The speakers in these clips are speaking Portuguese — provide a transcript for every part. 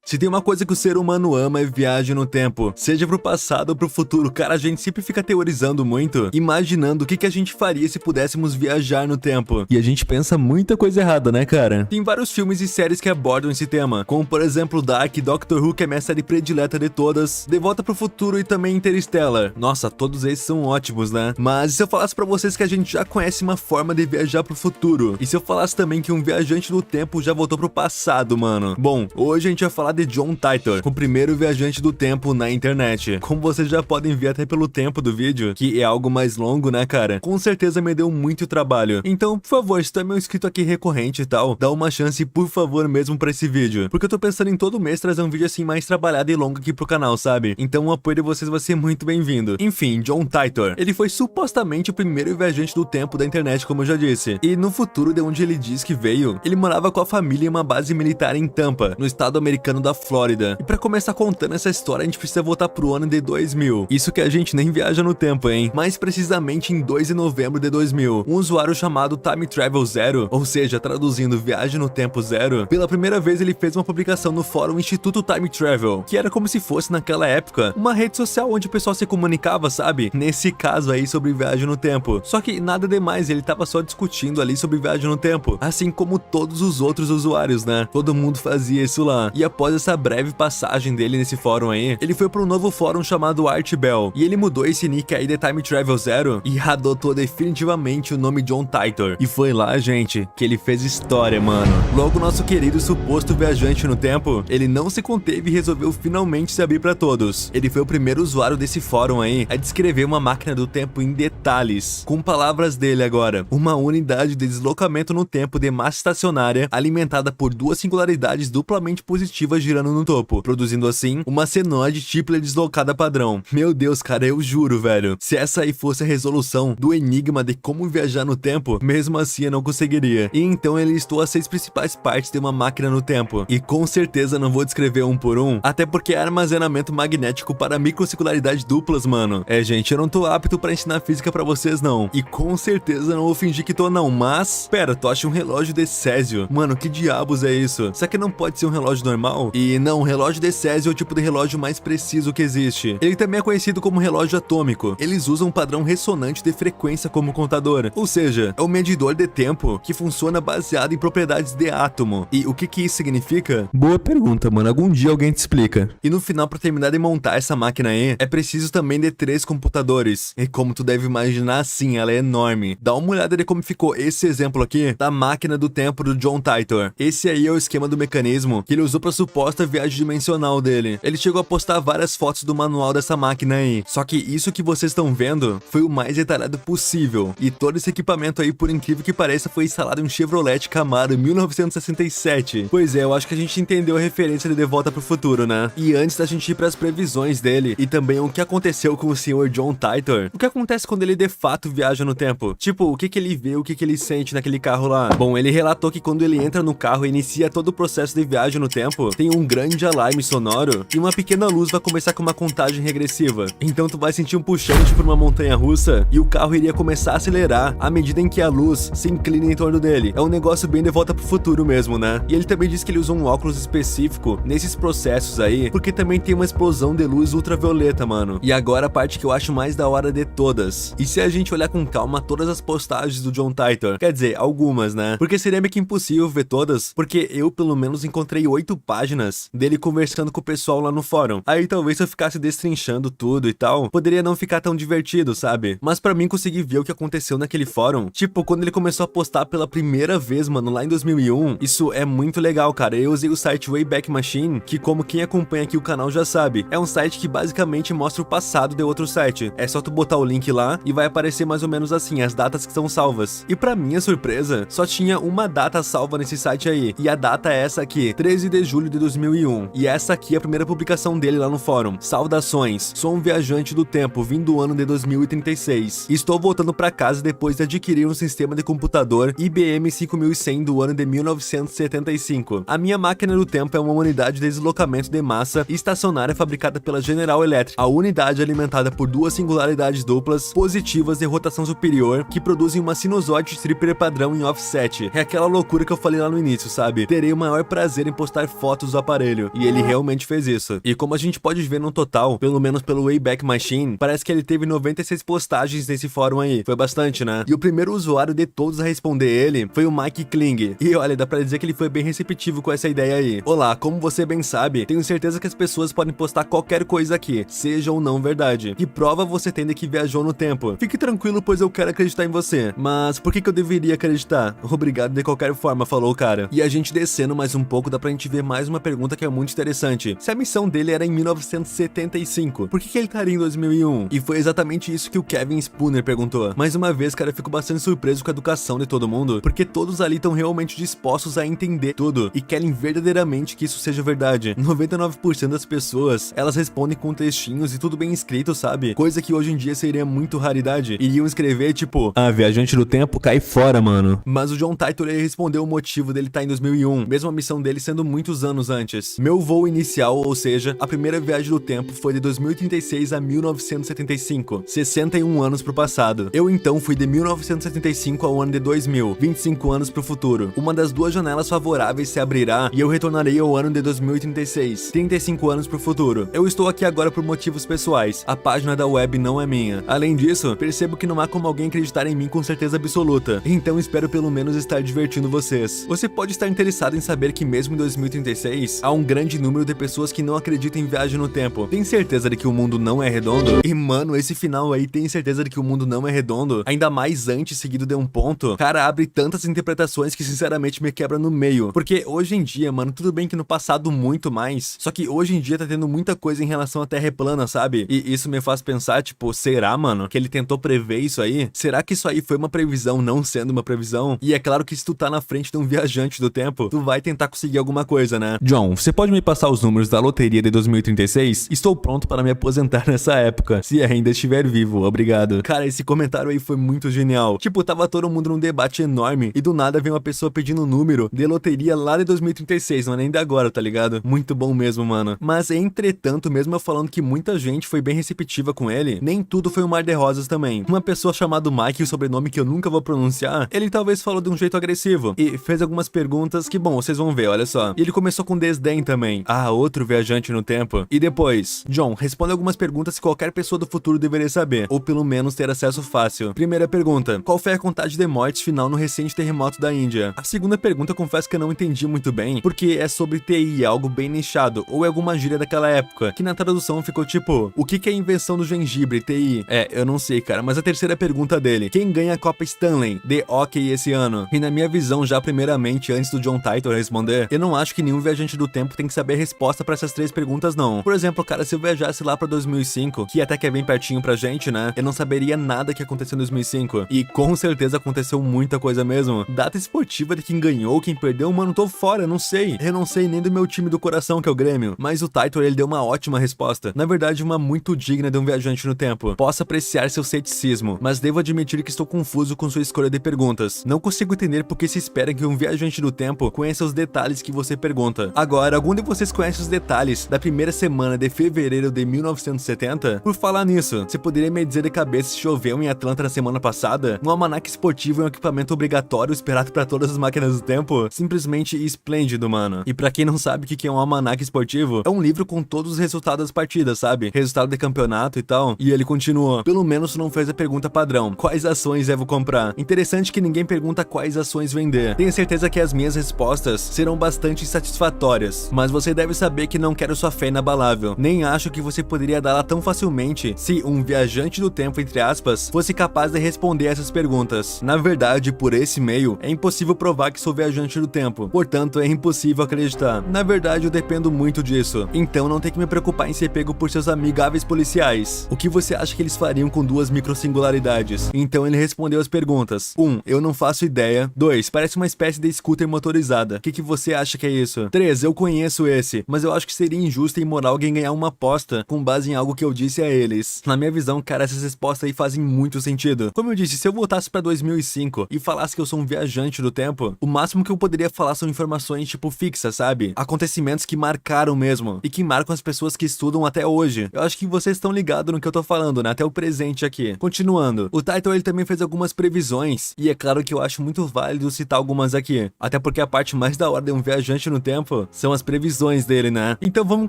Se tem uma coisa que o ser humano ama é viagem no tempo, seja pro passado ou pro futuro. Cara, a gente sempre fica teorizando muito, imaginando o que a gente faria se pudéssemos viajar no tempo. E a gente pensa muita coisa errada, né, cara? Tem vários filmes e séries que abordam esse tema, como por exemplo Dark, Doctor Who, que é minha série predileta de todas, De Volta pro Futuro e também Interstellar. Nossa, todos esses são ótimos, né? Mas e se eu falasse pra vocês que a gente já conhece uma forma de viajar pro futuro? E se eu falasse também que um viajante do tempo já voltou pro passado, mano? Bom, hoje a gente vai falar de John Titor, o primeiro viajante do tempo na internet. Como vocês já podem ver até pelo tempo do vídeo, que é algo mais longo, né, cara? Com certeza me deu muito trabalho. Então, por favor, se tu é meu inscrito aqui recorrente e tal, dá uma chance, por favor, mesmo pra esse vídeo. Porque eu tô pensando em todo mês trazer um vídeo assim mais trabalhado e longo aqui pro canal, sabe? Então o apoio de vocês vai ser muito bem-vindo. Enfim, John Titor. Ele foi supostamente o primeiro viajante do tempo da internet, como eu já disse. E no futuro de onde ele diz que veio, ele morava com a família em uma base militar em Tampa, no estado americano da Flórida. E pra começar contando essa história, a gente precisa voltar pro ano de 2000. Isso que a gente nem viaja no tempo, hein? Mais precisamente em 2 de novembro de 2000, um usuário chamado Time Travel Zero, ou seja, traduzindo Viagem no Tempo Zero, pela primeira vez ele fez uma publicação no fórum Instituto Time Travel, que era como se fosse naquela época uma rede social onde o pessoal se comunicava, sabe? Nesse caso aí sobre viagem no tempo. Só que nada demais, ele tava só discutindo ali sobre viagem no tempo, assim como todos os outros usuários, né? Todo mundo fazia isso lá. E após essa breve passagem dele nesse fórum aí, ele foi para um novo fórum chamado Art Bell, e ele mudou esse nick aí de Time Travel Zero e adotou definitivamente o nome John Titor. E foi lá, gente, que ele fez história, mano. Logo, nosso querido suposto viajante no tempo, ele não se conteve e resolveu finalmente se abrir para todos. Ele foi o primeiro usuário desse fórum aí a descrever uma máquina do tempo em detalhes. Com palavras dele agora, uma unidade de deslocamento no tempo de massa estacionária alimentada por duas singularidades duplamente positivas girando no topo, produzindo assim uma senoide típla deslocada padrão. Meu Deus, cara, eu juro, velho, se essa aí fosse a resolução do enigma de como viajar no tempo, mesmo assim eu não conseguiria. E então ele listou as 6 principais partes de uma máquina no tempo, e com certeza não vou descrever um por um, até porque é armazenamento magnético para microcircularidade duplas, mano. É, gente, eu não tô apto pra ensinar física pra vocês, não, e com certeza não vou fingir que tô, não, mas... Pera, tu acha um relógio de Césio? Mano, que diabos é isso? Será que não pode ser um relógio normal? E não, o relógio de Césio é o tipo de relógio mais preciso que existe. Ele também é conhecido como relógio atômico. Eles usam um padrão ressonante de frequência como contador, ou seja, é um medidor de tempo que funciona baseado em propriedades de átomo. E o que isso significa? Boa pergunta, mano, algum dia alguém te explica. E no final, pra terminar de montar essa máquina aí, é preciso também de 3 computadores. E como tu deve imaginar, sim, ela é enorme. Dá uma olhada de como ficou esse exemplo aqui da máquina do tempo do John Titor. Esse aí é o esquema do mecanismo que ele usou pra suposta viagem dimensional dele. Ele chegou a postar várias fotos do manual dessa máquina aí. Só que isso que vocês estão vendo foi o mais detalhado possível. E todo esse equipamento aí, por incrível que pareça, foi instalado em um Chevrolet Camaro 1967. Pois é, eu acho que a gente entendeu a referência de Volta pro Futuro, né? E antes da gente ir pras previsões dele e também o que aconteceu com o senhor John Titor, o que acontece quando ele de fato viaja no tempo? Tipo, o que ele vê, o que ele sente naquele carro lá? Bom, ele relatou que quando ele entra no carro e inicia todo o processo de viagem no tempo, tem um grande alarme sonoro e uma pequena luz vai começar com uma contagem regressiva. Então tu vai sentir um puxão tipo uma montanha russa e o carro iria começar a acelerar à medida em que a luz se inclina em torno dele. É um negócio bem de Volta pro Futuro mesmo, né? E ele também disse que ele usa um óculos específico nesses processos aí, porque também tem uma explosão de luz ultravioleta, mano. E agora a parte que eu acho mais da hora de todas. E se a gente olhar com calma todas as postagens do John Titor, quer dizer, algumas, né? Porque seria meio que impossível ver todas, porque eu pelo menos encontrei 8 páginas dele conversando com o pessoal lá no fórum. Aí talvez se eu ficasse destrinchando tudo e tal, poderia não ficar tão divertido, sabe? Mas pra mim conseguir ver o que aconteceu naquele fórum, tipo, quando ele começou a postar pela primeira vez, mano, lá em 2001, isso é muito legal, cara. Eu usei o site Wayback Machine, que como quem acompanha aqui o canal já sabe, é um site que basicamente mostra o passado de outro site. É só tu botar o link lá e vai aparecer mais ou menos assim, as datas que são salvas. E pra minha surpresa, só tinha uma data salva nesse site aí, e a data é essa aqui, 13 de julho de 2001. E essa aqui é a primeira publicação dele lá no fórum. Saudações, sou um viajante do tempo, vim do ano de 2036. Estou voltando pra casa depois de adquirir um sistema de computador IBM 5100 do ano de 1975. A minha máquina do tempo é uma unidade de deslocamento de massa estacionária fabricada pela General Electric. A unidade é alimentada por duas singularidades duplas positivas de rotação superior que produzem uma sinusoide stripper padrão em offset. É aquela loucura que eu falei lá no início, sabe? Terei o maior prazer em postar fotos o aparelho. E ele realmente fez isso. E como a gente pode ver no total, pelo menos pelo Wayback Machine, parece que ele teve 96 postagens nesse fórum aí. Foi bastante, né? E o primeiro usuário de todos a responder ele foi o Mike Kling. E olha, dá pra dizer que ele foi bem receptivo com essa ideia aí. Olá, como você bem sabe, tenho certeza que as pessoas podem postar qualquer coisa aqui, seja ou não verdade. Que prova você tem de que viajou no tempo? Fique tranquilo, pois eu quero acreditar em você. Mas por que eu deveria acreditar? Obrigado de qualquer forma, falou o cara. E a gente descendo mais um pouco, dá pra gente ver mais uma pergunta que é muito interessante. Se a missão dele era em 1975, por que ele estaria em 2001? E foi exatamente isso que o Kevin Spooner perguntou. Mais uma vez, cara, eu fico bastante surpreso com a educação de todo mundo, porque todos ali estão realmente dispostos a entender tudo e querem verdadeiramente que isso seja verdade. 99% das pessoas, elas respondem com textinhos e tudo bem escrito, sabe? Coisa que hoje em dia seria muito raridade. Iriam escrever tipo, viajante do tempo cai fora, mano. Mas o John Titor, ele respondeu o motivo dele estar em 2001, mesmo a missão dele sendo muitos anos antes. Meu voo inicial, ou seja, a primeira viagem do tempo foi de 2036 a 1975, 61 anos pro passado. Eu então fui de 1975 ao ano de 2000, 25 anos pro futuro. Uma das duas janelas favoráveis se abrirá e eu retornarei ao ano de 2036, 35 anos pro futuro. Eu estou aqui agora por motivos pessoais, a página da web não é minha. Além disso, percebo que não há como alguém acreditar em mim com certeza absoluta, então espero pelo menos estar divertindo vocês. Você pode estar interessado em saber que mesmo em 2036, há um grande número de pessoas que não acreditam em viagem no tempo. Tem certeza de que o mundo não é redondo? E mano, esse final aí, tem certeza de que o mundo não é redondo? Ainda mais antes, seguido de um ponto. Cara, abre tantas interpretações que sinceramente me quebra no meio. Porque hoje em dia, mano, tudo bem que no passado muito mais, só que hoje em dia tá tendo muita coisa em relação à Terra plana, sabe? E isso me faz pensar, tipo, será, mano, que ele tentou prever isso aí? Será que isso aí foi uma previsão não sendo uma previsão? E é claro que se tu tá na frente de um viajante do tempo, tu vai tentar conseguir alguma coisa, né? John, você pode me passar os números da loteria de 2036? Estou pronto para me aposentar nessa época, se ainda estiver vivo, obrigado. Cara, esse comentário aí foi muito genial. Tipo, tava todo mundo num debate enorme e do nada vem uma pessoa pedindo um número de loteria lá de 2036, não é nem de agora, tá ligado? Muito bom mesmo, mano. Mas, entretanto, mesmo eu falando que muita gente foi bem receptiva com ele, nem tudo foi um mar de rosas também. Uma pessoa chamada Mike, o sobrenome que eu nunca vou pronunciar, ele talvez falou de um jeito agressivo e fez algumas perguntas que, bom, vocês vão ver, olha só. E ele começou com desdém também. Outro viajante no tempo. E depois, John, responde algumas perguntas que qualquer pessoa do futuro deveria saber, ou pelo menos ter acesso fácil. Primeira pergunta, qual foi a contagem de mortes final no recente terremoto da Índia? A segunda pergunta, eu confesso que eu não entendi muito bem, porque é sobre TI, algo bem nichado, ou é alguma gíria daquela época, que na tradução ficou tipo, o que é a invenção do gengibre, TI? Eu não sei, cara, mas a terceira pergunta dele, quem ganha a Copa Stanley de hockey esse ano? E na minha visão, já primeiramente, antes do John Titor responder, eu não acho que nenhum viajante do tempo tem que saber a resposta pra essas três perguntas, não. Por exemplo, cara, se eu viajasse lá pra 2005, que até que é bem pertinho pra gente, né? Eu não saberia nada que aconteceu em 2005. E com certeza aconteceu muita coisa mesmo. Data esportiva de quem ganhou, quem perdeu, mano, tô fora, não sei. Eu não sei nem do meu time do coração, que é o Grêmio. Mas o Titor, ele deu uma ótima resposta. Na verdade, uma muito digna de um viajante no tempo. Posso apreciar seu ceticismo, mas devo admitir que estou confuso com sua escolha de perguntas. Não consigo entender por que se espera que um viajante do tempo conheça os detalhes que você pergunta. Agora, algum de vocês conhece os detalhes da primeira semana de fevereiro de 1970? Por falar nisso, você poderia me dizer de cabeça se choveu em Atlanta na semana passada? Um almanaque esportivo é um equipamento obrigatório esperado para todas as máquinas do tempo? Simplesmente esplêndido, mano. E pra quem não sabe o que é um almanaque esportivo, é um livro com todos os resultados das partidas, sabe? Resultado de campeonato e tal. E ele continuou, pelo menos não fez a pergunta padrão. Quais ações devo comprar? Interessante que ninguém pergunta quais ações vender. Tenho certeza que as minhas respostas serão bastante satisfatórias, mas você deve saber que não quero sua fé inabalável. Nem acho que você poderia dá-la tão facilmente se um viajante do tempo, entre aspas, fosse capaz de responder essas perguntas. Na verdade, por esse meio, é impossível provar que sou viajante do tempo. Portanto, é impossível acreditar. Na verdade, eu dependo muito disso. Então não tem que me preocupar em ser pego por seus amigáveis policiais. O que você acha que eles fariam com duas microsingularidades? Então ele respondeu as perguntas. 1. Eu não faço ideia. 2. Parece uma espécie de scooter motorizada. O que você acha que é isso? 3. Eu conheço esse, mas eu acho que seria injusto e imoral alguém ganhar uma aposta com base em algo que eu disse a eles. Na minha visão, cara, essas respostas aí fazem muito sentido. Como eu disse, se eu voltasse pra 2005 e falasse que eu sou um viajante do tempo, o máximo que eu poderia falar são informações tipo fixas, sabe? Acontecimentos que marcaram mesmo e que marcam as pessoas que estudam até hoje. Eu acho que vocês estão ligados no que eu tô falando, né? Até o presente aqui. Continuando, o Titor ele também fez algumas previsões e é claro que eu acho muito válido citar algumas aqui. Até porque a parte mais da hora de um viajante no tempo São as previsões dele, né? Então vamos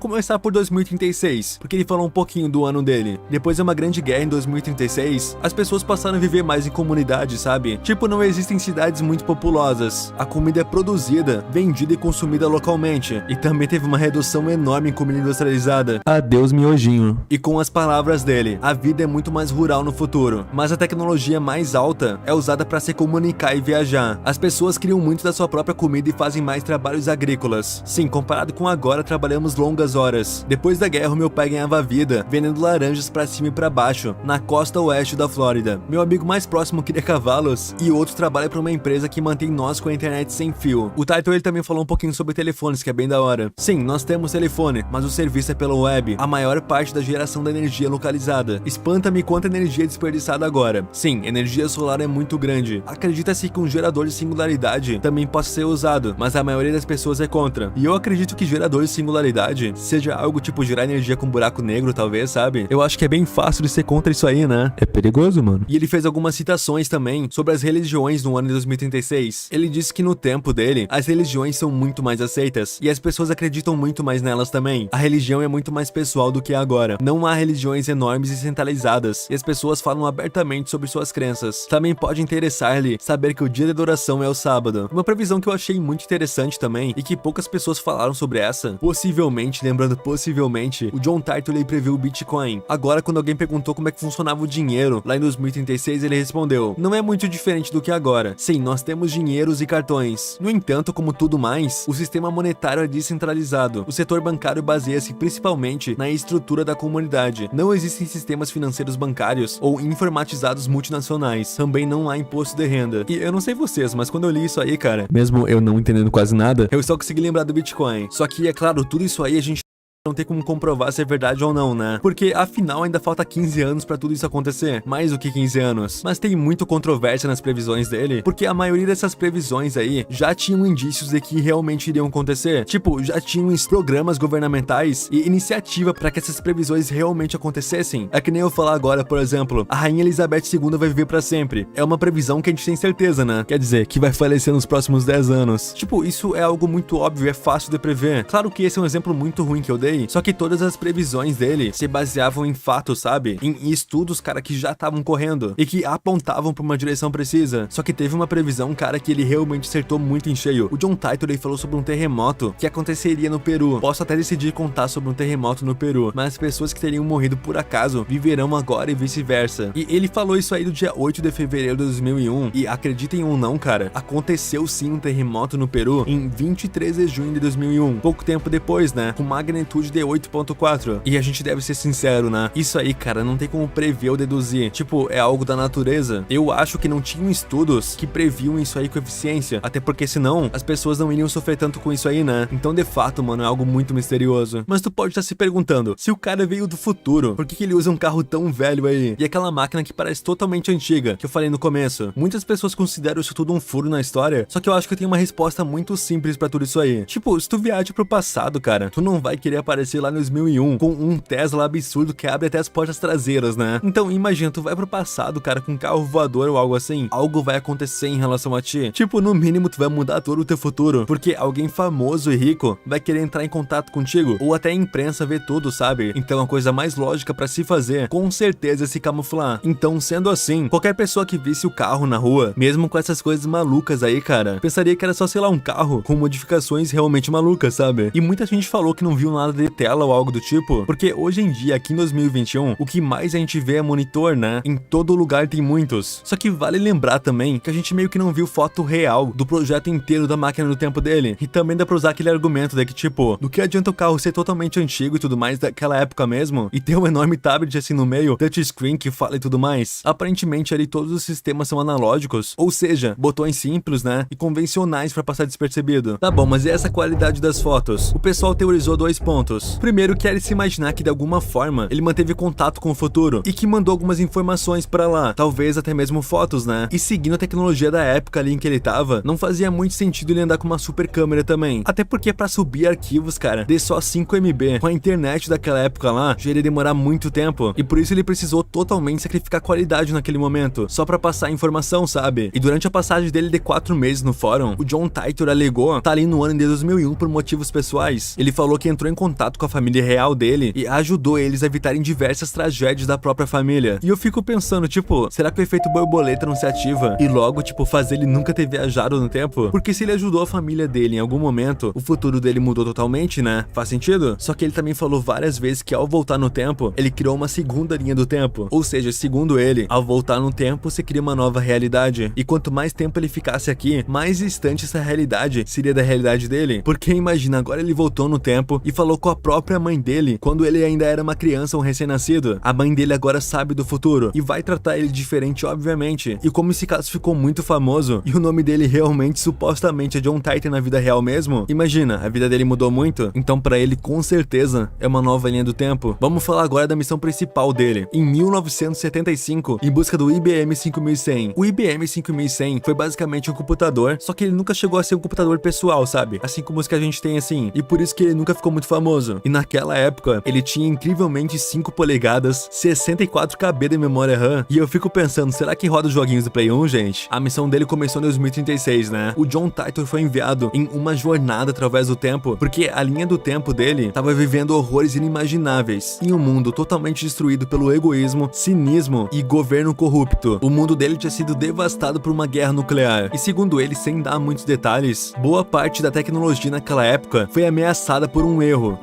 começar por 2036, porque ele falou um pouquinho do ano dele. Depois de uma grande guerra em 2036, as pessoas passaram a viver mais em comunidade, sabe? Tipo, não existem cidades muito populosas. A comida é produzida, vendida e consumida localmente. E também teve uma redução enorme em comida industrializada. Adeus, miojinho. E com as palavras dele, a vida é muito mais rural no futuro, mas a tecnologia mais alta é usada para se comunicar e viajar. As pessoas criam muito da sua própria comida e fazem mais trabalhos agrícolas. Sim, comparado com agora, trabalhamos longas horas. Depois da guerra, meu pai ganhava vida vendendo laranjas pra cima e pra baixo, na costa oeste da Flórida. Meu amigo mais próximo queria cavalos e outro trabalha pra uma empresa que mantém nós com a internet sem fio. O Taito, ele também falou um pouquinho sobre telefones, que é bem da hora. Sim, nós temos telefone, mas o serviço é pela web. A maior parte da geração da energia é localizada. Espanta-me quanta energia é desperdiçada agora. Sim, energia solar é muito grande. Acredita-se que um gerador de singularidade também possa ser usado, mas a maioria das pessoas é contra. E eu acredito que gerador de singularidade seja algo tipo gerar energia com buraco negro, talvez, sabe? Eu acho que é bem fácil de ser contra isso aí, né? É perigoso, mano. E ele fez algumas citações também sobre as religiões no ano de 2036. Ele disse que no tempo dele, as religiões são muito mais aceitas e as pessoas acreditam muito mais nelas também. A religião é muito mais pessoal do que agora. Não há religiões enormes e centralizadas e as pessoas falam abertamente sobre suas crenças. Também pode interessar-lhe saber que o dia de adoração é o sábado. Uma previsão que eu achei muito interessante também e que poucas pessoas falaram sobre essa. Possivelmente, lembrando possivelmente, o John Tartley previu o Bitcoin. Agora, quando alguém perguntou como é que funcionava o dinheiro lá em 2036, ele respondeu: não é muito diferente do que agora. Sim, nós temos dinheiros e cartões. No entanto, como tudo mais, o sistema monetário é descentralizado. O setor bancário baseia-se principalmente na estrutura da comunidade. Não existem sistemas financeiros bancários ou informatizados multinacionais. Também não há imposto de renda. E eu não sei vocês, mas quando eu li isso aí, cara, mesmo eu não entendendo quase nada, eu só consegui lembrar do Bitcoin. Só que, é claro, tudo isso aí a gente não tem como comprovar se é verdade ou não, né? Porque, afinal, ainda falta 15 anos pra tudo isso acontecer. Mais do que 15 anos. Mas tem muito controvérsia nas previsões dele, porque a maioria dessas previsões aí já tinham indícios de que realmente iriam acontecer. Tipo, já tinham programas governamentais e iniciativa pra que essas previsões realmente acontecessem. É que nem eu falar agora, por exemplo, a Rainha Elizabeth II vai viver pra sempre. É uma previsão que a gente tem certeza, né? Quer dizer, que vai falecer nos próximos 10 anos. Tipo, isso é algo muito óbvio, é fácil de prever. Claro que esse é um exemplo muito ruim que eu dei, só que todas as previsões dele se baseavam em fatos, sabe? Em estudos, cara, que já estavam correndo e que apontavam pra uma direção precisa. Só que teve uma previsão, cara, que ele realmente acertou muito em cheio. O John Titor falou sobre um terremoto que aconteceria no Peru. Posso até decidir contar sobre um terremoto no Peru, mas as pessoas que teriam morrido por acaso viverão agora e vice-versa. E ele falou isso aí do dia 8 de fevereiro de 2001 e, acreditem ou não, cara, aconteceu sim um terremoto no Peru em 23 de junho de 2001. Pouco tempo depois, né? Com magnitude de 8.4. E a gente deve ser sincero, né? Isso aí, cara, não tem como prever ou deduzir. Tipo, é algo da natureza. Eu acho que não tinham estudos que previam isso aí com eficiência. Até porque senão, as pessoas não iriam sofrer tanto com isso aí, né? Então, de fato, mano, é algo muito misterioso. Mas tu pode estar se perguntando, se o cara veio do futuro, por que ele usa um carro tão velho aí? E aquela máquina que parece totalmente antiga, que eu falei no começo. Muitas pessoas consideram isso tudo um furo na história, só que eu acho que eu tenho uma resposta muito simples pra tudo isso aí. Tipo, se tu viaja pro passado, cara, tu não vai querer aparecer lá no 2001 com um Tesla absurdo que abre até as portas traseiras, né? Então, imagina, tu vai pro passado, cara, com um carro voador ou algo assim, algo vai acontecer em relação a ti. Tipo, no mínimo, tu vai mudar todo o teu futuro, porque alguém famoso e rico vai querer entrar em contato contigo, ou até a imprensa ver tudo, sabe? Então, a coisa mais lógica pra se fazer, com certeza, é se camuflar. Então, sendo assim, qualquer pessoa que visse o carro na rua, mesmo com essas coisas malucas aí, cara, pensaria que era só, sei lá, um carro com modificações realmente malucas, sabe? E muita gente falou que não viu nada de tela ou algo do tipo, porque hoje em dia, aqui em 2021, o que mais a gente vê é monitor, né? Em todo lugar tem muitos. Só que vale lembrar também que a gente meio que não viu foto real do projeto inteiro da máquina no tempo dele. E também dá pra usar aquele argumento de que, tipo, do que adianta o carro ser totalmente antigo e tudo mais daquela época mesmo, e ter um enorme tablet assim no meio, touchscreen que fala e tudo mais. Aparentemente ali todos os sistemas são analógicos, ou seja, botões simples, né? E convencionais pra passar despercebido. Tá bom, mas e essa qualidade das fotos? O pessoal teorizou 2 pontos. pontos. Primeiro, quer se imaginar que de alguma forma ele manteve contato com o futuro e que mandou algumas informações pra lá, talvez até mesmo fotos, né? E seguindo a tecnologia da época ali em que ele tava, não fazia muito sentido ele andar com uma super câmera também. Até porque pra subir arquivos, cara, de só 5 MB, com a internet daquela época lá, já iria demorar muito tempo. E por isso ele precisou totalmente sacrificar qualidade naquele momento, só pra passar a informação, sabe? E durante a passagem dele de 4 meses no fórum, o John Titor alegou tá ali no ano de 2001 por motivos pessoais. Ele falou que entrou em contato com a família real dele e ajudou eles a evitarem diversas tragédias da própria família. E eu fico pensando, tipo, será que o efeito borboleta não se ativa e logo, tipo, faz ele nunca ter viajado no tempo? Porque se ele ajudou a família dele em algum momento, o futuro dele mudou totalmente, né? Faz sentido? Só que ele também falou várias vezes que ao voltar no tempo, ele criou uma segunda linha do tempo. Ou seja, segundo ele, ao voltar no tempo, você cria uma nova realidade. E quanto mais tempo ele ficasse aqui, mais distante essa realidade seria da realidade dele. Porque imagina, agora ele voltou no tempo e falou com a própria mãe dele, quando ele ainda era uma criança ou um recém-nascido. A mãe dele agora sabe do futuro e vai tratar ele diferente, obviamente. E como esse caso ficou muito famoso e o nome dele realmente, supostamente, é John Titor na vida real mesmo, imagina, a vida dele mudou muito, então pra ele com certeza é uma nova linha do tempo. Vamos falar agora da missão principal dele. Em 1975, em busca do IBM 5100. O IBM 5100 foi basicamente um computador, só que ele nunca chegou a ser um computador pessoal, sabe? Assim como os que a gente tem assim. E por isso que ele nunca ficou muito famoso. E naquela época, ele tinha incrivelmente 5 polegadas, 64 KB de memória RAM. E eu fico pensando, será que roda os joguinhos do Play 1, gente? A missão dele começou em 2036, né? O John Titor foi enviado em uma jornada através do tempo, porque a linha do tempo dele tava vivendo horrores inimagináveis em um mundo totalmente destruído pelo egoísmo, cinismo e governo corrupto. O mundo dele tinha sido devastado por uma guerra nuclear. E segundo ele, sem dar muitos detalhes, boa parte da tecnologia naquela época foi ameaçada por um erro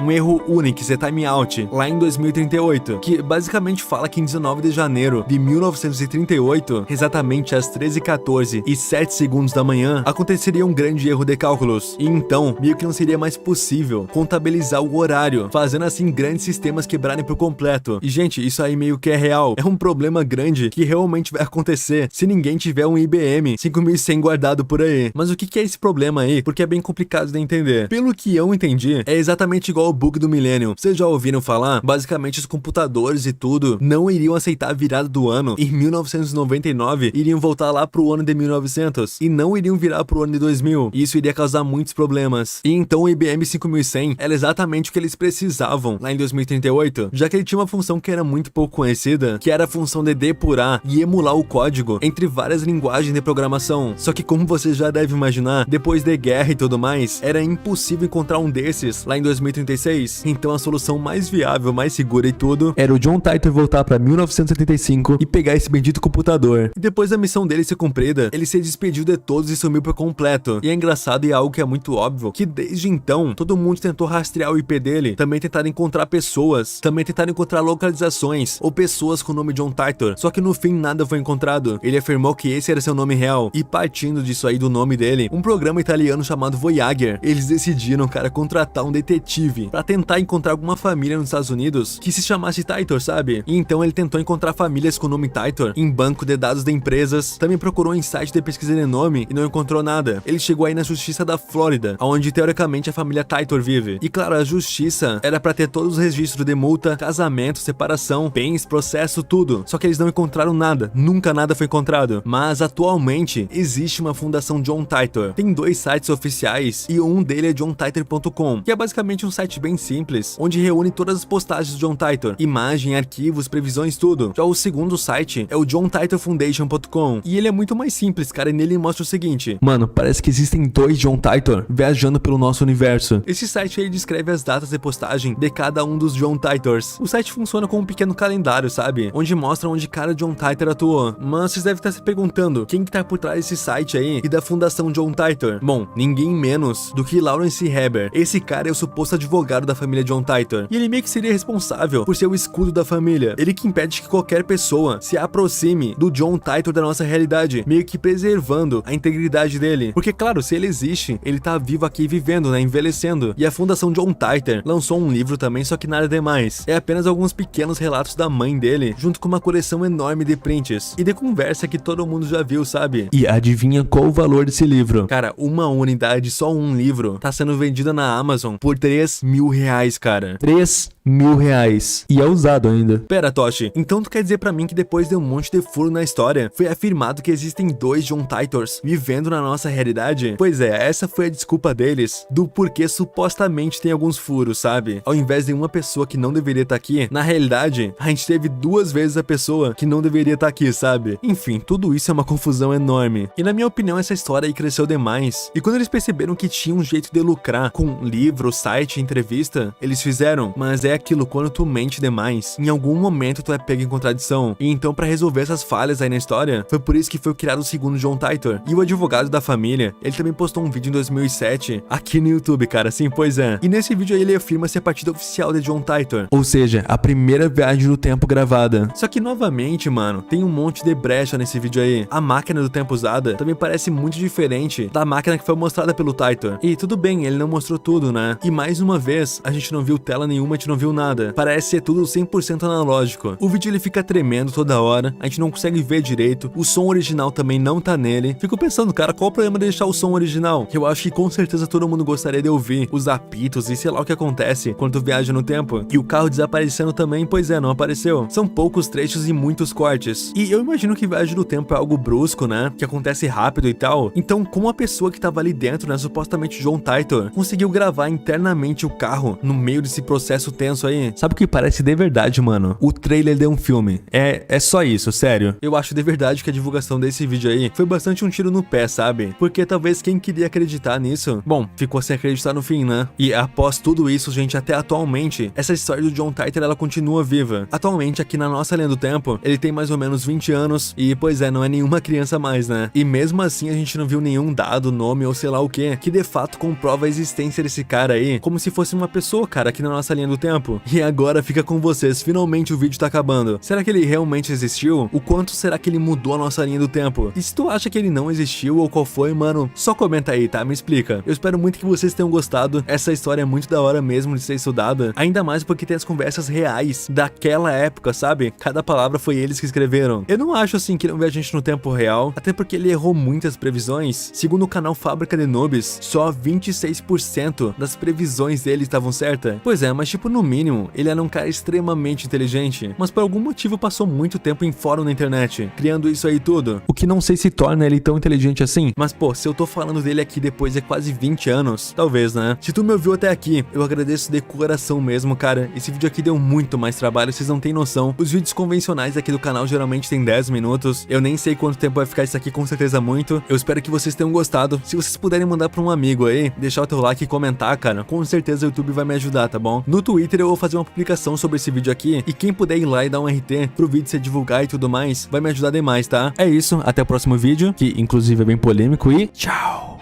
Unix e timeout, lá em 2038, que basicamente fala que em 19 de janeiro de 1938, exatamente às 13h14 e 7 segundos da manhã, aconteceria um grande erro de cálculos. E então, meio que não seria mais possível contabilizar o horário, fazendo assim grandes sistemas quebrarem por completo. E gente, isso aí meio que é real. É um problema grande que realmente vai acontecer se ninguém tiver um IBM 5100 guardado por aí. Mas o que é esse problema aí? Porque é bem complicado de entender. Pelo que eu entendi, é exatamente igual ao bug do milênio. Vocês já ouviram falar? Basicamente os computadores e tudo não iriam aceitar a virada do ano. Em 1999, iriam voltar lá pro ano de 1900 e não iriam virar pro ano de 2000. E isso iria causar muitos problemas. E então o IBM 5100 era exatamente o que eles precisavam lá em 2038, já que ele tinha uma função que era muito pouco conhecida, que era a função de depurar e emular o código entre várias linguagens de programação. Só que como você já deve imaginar, depois de guerra e tudo mais, era impossível encontrar um desses lá em 2036. Então a solução mais viável, mais segura e tudo, era o John Titor voltar pra 1975 e pegar esse bendito computador. E depois da missão dele ser cumprida, ele se despediu de todos e sumiu por completo. E é engraçado e é algo que é muito óbvio, que desde então, todo mundo tentou rastrear o IP dele, também tentaram encontrar pessoas, também tentaram encontrar localizações ou pessoas com o nome John Titor, só que no fim nada foi encontrado. Ele afirmou que esse era seu nome real, e partindo disso aí do nome dele, um programa italiano chamado Voyager, eles decidiram, cara, contratar um detetive pra tentar encontrar alguma família nos Estados Unidos que se chamasse Titor, sabe? E então ele tentou encontrar famílias com o nome Titor em banco de dados de empresas, também procurou em site de pesquisa de nome e não encontrou nada. Ele chegou aí na justiça da Flórida, onde teoricamente a família Titor vive. E claro, a justiça era pra ter todos os registros de multa, casamento, separação, bens, processo, tudo. Só que eles não encontraram nada, nunca nada foi encontrado. Mas atualmente existe uma fundação John Titor. Tem 2 sites oficiais e um dele é johntitor.com, que é basicamente um site bem simples, onde reúne todas as postagens do John Titor, imagem, arquivos, previsões, tudo. Já o segundo site é o johntitorfoundation.com, e ele é muito mais simples, cara, e nele mostra o seguinte: mano, parece que existem 2 John Titor viajando pelo nosso universo. Esse site aí descreve as datas de postagem de cada um dos John Titors. O site funciona como um pequeno calendário, sabe? Onde mostra onde cada John Titor atuou. Mas vocês devem estar se perguntando, quem que tá por trás desse site aí e da fundação John Titor? Bom, ninguém menos do que Lawrence Heber. Esse cara é o suposto advogado da família John Titor, e ele meio que seria responsável por ser o escudo da família. Ele que impede que qualquer pessoa se aproxime do John Titor da nossa realidade, meio que preservando a integridade dele. Porque claro, se ele existe, ele tá vivo aqui vivendo, né, envelhecendo. E a fundação John Titor lançou um livro também, só que nada demais. É apenas alguns pequenos relatos da mãe dele, junto com uma coleção enorme de prints e de conversa que todo mundo já viu, sabe? E adivinha qual o valor desse livro? Cara, uma unidade, só um livro, tá sendo vendida na Amazon por $3 3.000 reais, cara. 3.000 reais. E é usado ainda. Pera, Toshi, então tu quer dizer pra mim que depois de um monte de furo na história, foi afirmado que existem 2 John Titors vivendo na nossa realidade? Pois é, essa foi a desculpa deles do porquê supostamente tem alguns furos, sabe? Ao invés de uma pessoa que não deveria estar aqui, na realidade, a gente teve 2 vezes a pessoa que não deveria estar aqui, sabe? Enfim, tudo isso é uma confusão enorme. E na minha opinião, essa história aí cresceu demais. E quando eles perceberam que tinha um jeito de lucrar com livro, site, entrevista, eles fizeram. Mas é aquilo, quando tu mente demais, em algum momento tu é pego em contradição. E então, pra resolver essas falhas aí na história, foi por isso que foi criado o segundo John Titor. E o advogado da família, ele também postou um vídeo em 2007 aqui no YouTube, cara. Sim, pois é. E nesse vídeo aí ele afirma ser a partida oficial de John Titor. Ou seja, a primeira viagem do tempo gravada. Só que novamente, mano, tem um monte de brecha nesse vídeo aí. A máquina do tempo usada também parece muito diferente da máquina que foi mostrada pelo Titor. E tudo bem, ele não mostrou tudo, né? E mais uma vez, a gente não viu tela nenhuma, a gente não viu nada. Parece ser tudo 100% analógico. O vídeo ele fica tremendo toda hora, a gente não consegue ver direito, o som original também não tá nele. Fico pensando, cara, qual o problema de deixar o som original? Eu acho que com certeza todo mundo gostaria de ouvir os apitos e sei lá o que acontece quando tu viaja no tempo. E o carro desaparecendo também, pois é, não apareceu. São poucos trechos e muitos cortes. E eu imagino que viagem no tempo é algo brusco, né? Que acontece rápido e tal. Então, como a pessoa que tava ali dentro, né, supostamente John Titor, conseguiu gravar internamente o carro no meio desse processo tenso aí? Sabe o que parece de verdade, mano? O trailer de um filme. É só isso, sério. Eu acho de verdade que a divulgação desse vídeo aí foi bastante um tiro no pé, sabe? Porque talvez quem queria acreditar nisso, bom, ficou sem acreditar no fim, né? E após tudo isso, gente, até atualmente, essa história do John Titor, ela continua viva. Atualmente, aqui na nossa linha do tempo, ele tem mais ou menos 20 anos e, pois é, não é nenhuma criança mais, né? E mesmo assim, a gente não viu nenhum dado, nome ou sei lá o que de fato comprova a existência desse cara aí, como se fosse uma pessoa, cara, aqui na nossa linha do tempo. E agora fica com vocês, finalmente o vídeo tá acabando. Será que ele realmente existiu? O quanto será que ele mudou a nossa linha do tempo? E se tu acha que ele não existiu ou qual foi, mano, só comenta aí, tá? Me explica. Eu espero muito que vocês tenham gostado. Essa história é muito da hora mesmo de ser estudada, ainda mais porque tem as conversas reais daquela época, sabe? Cada palavra foi eles que escreveram. Eu não acho assim que não viajante no tempo real, até porque ele errou muitas previsões. Segundo o canal Fábrica de Noobs, só 26% das previsões dele estavam certas. Pois é, mas tipo, no mínimo, ele era um cara extremamente inteligente, mas por algum motivo passou muito tempo em fórum na internet, criando isso aí tudo. O que não sei se torna ele tão inteligente assim. Mas pô, se eu tô falando dele aqui depois de quase 20 anos, talvez, né? Se tu me ouviu até aqui, eu agradeço de coração mesmo, cara. Esse vídeo aqui deu muito mais trabalho, vocês não têm noção. Os vídeos convencionais aqui do canal geralmente tem 10 minutos. Eu nem sei quanto tempo vai ficar isso aqui, com certeza muito. Eu espero que vocês tenham gostado. Se vocês puderem mandar pra um amigo aí, deixar o teu like e comentar, cara, com certeza o YouTube vai me ajudar, tá bom? No Twitter eu vou fazer uma publicação sobre esse vídeo aqui, e quem puder ir lá e dar um RT pro vídeo se divulgar e tudo mais, vai me ajudar demais, tá? É isso, até o próximo vídeo, que inclusive é bem polêmico, e tchau!